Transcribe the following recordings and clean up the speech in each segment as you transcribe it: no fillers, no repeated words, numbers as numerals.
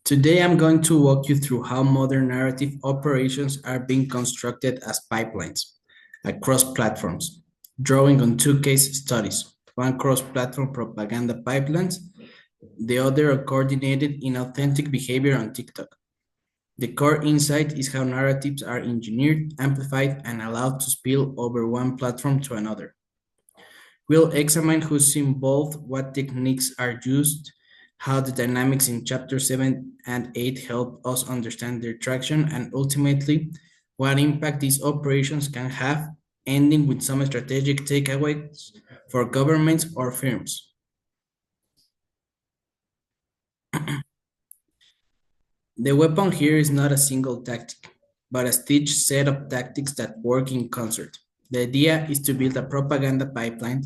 Today I'm going to walk you through how modern narrative operations are being constructed as pipelines across platforms, drawing on two case studies, one cross-platform propaganda pipelines, the other are coordinated inauthentic behavior on TikTok. The core insight is how narratives are engineered, amplified, and allowed to spill over one platform to another. We'll examine who's involved, what techniques are used, how the dynamics in chapter 7 and 8 help us understand their traction, and ultimately, what impact these operations can have, ending with some strategic takeaways for governments or firms. The weapon here is not a single tactic, but a stitched set of tactics that work in concert. The idea is to build a propaganda pipeline,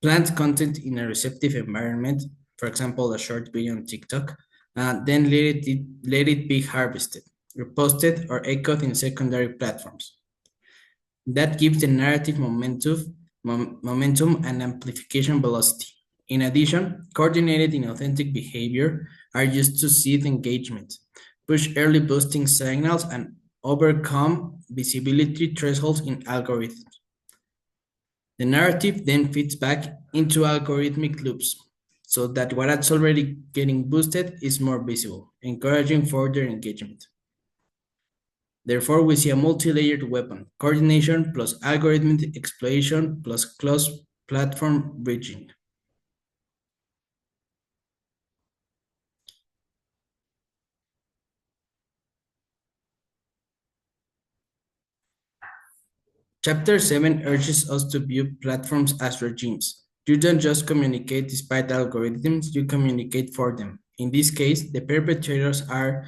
plant content in a receptive environment, for example, a short video on TikTok, then let it be harvested, reposted, or echoed in secondary platforms. That gives the narrative momentum and amplification velocity. In addition, coordinated inauthentic behavior are used to seed engagement, push early boosting signals, and overcome visibility thresholds in algorithms. The narrative then feeds back into algorithmic loops so that what's already getting boosted is more visible, encouraging further engagement. Therefore, we see a multi-layered weapon, coordination plus algorithmic exploitation plus cross-platform bridging. Chapter 7 urges us to view platforms as regimes. You don't just communicate despite algorithms, you communicate for them. In this case, the perpetrators are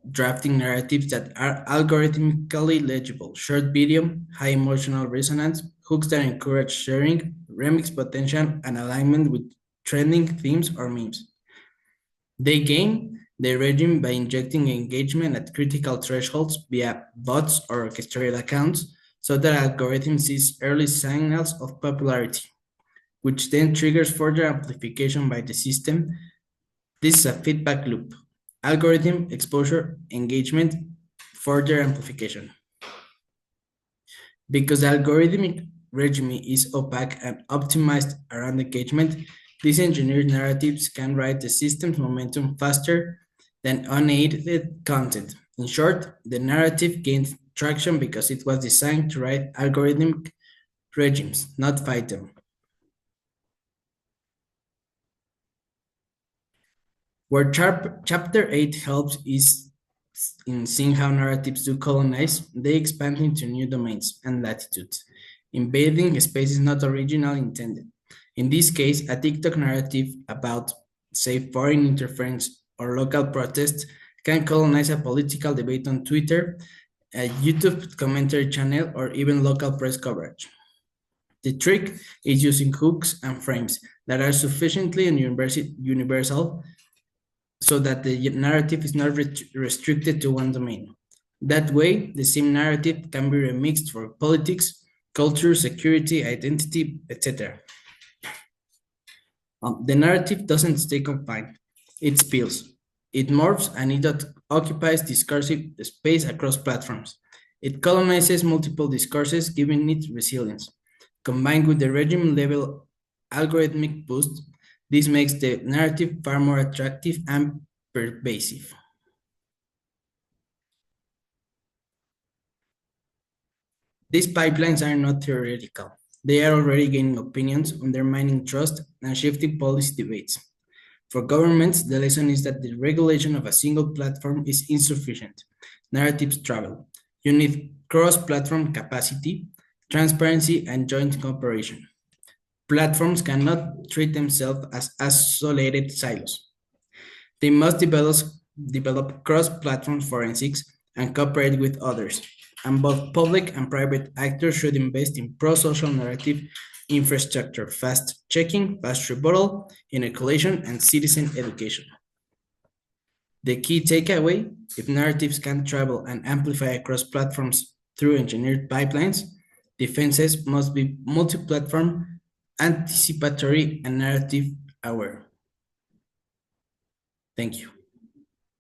drafting narratives that are algorithmically legible, short video, high emotional resonance, hooks that encourage sharing, remix potential, and alignment with trending themes or memes. They game the regime by injecting engagement at critical thresholds via bots or orchestrated accounts so that algorithm sees early signals of popularity, which then triggers further amplification by the system. This is a feedback loop. Algorithm, exposure, engagement, further amplification. Because the algorithmic regime is opaque and optimized around engagement, these engineered narratives can ride the system's momentum faster than unaided content. In short, the narrative gains traction because it was designed to ride algorithmic regimes, not fight them. Where chapter 8 helps is in seeing how narratives do colonize, they expand into new domains and latitudes, invading spaces not originally intended. In this case, a TikTok narrative about, say, foreign interference or local protests can colonize a political debate on Twitter, a YouTube commentary channel, or even local press coverage. The trick is using hooks and frames that are sufficiently universal so that the narrative is not restricted to one domain. That way, the same narrative can be remixed for politics, culture, security, identity, etc. The narrative doesn't stay confined, it spills, it morphs, and it occupies discursive space across platforms. It colonizes multiple discourses, giving it resilience. Combined with the regime-level algorithmic boost, this makes the narrative far more attractive and pervasive. These pipelines are not theoretical. They are already gaining opinions, undermining trust, and shifting policy debates. For governments, the lesson is that the regulation of a single platform is insufficient. Narratives travel. You need cross-platform capacity, transparency, and joint cooperation. Platforms cannot treat themselves as isolated silos. They must develop cross-platform forensics and cooperate with others. And both public and private actors should invest in pro-social narrative infrastructure, fast checking, fast rebuttal, inoculation, and citizen education. The key takeaway, if narratives can travel and amplify across platforms through engineered pipelines, defenses must be multi-platform, anticipatory, and narrative aware. Thank you.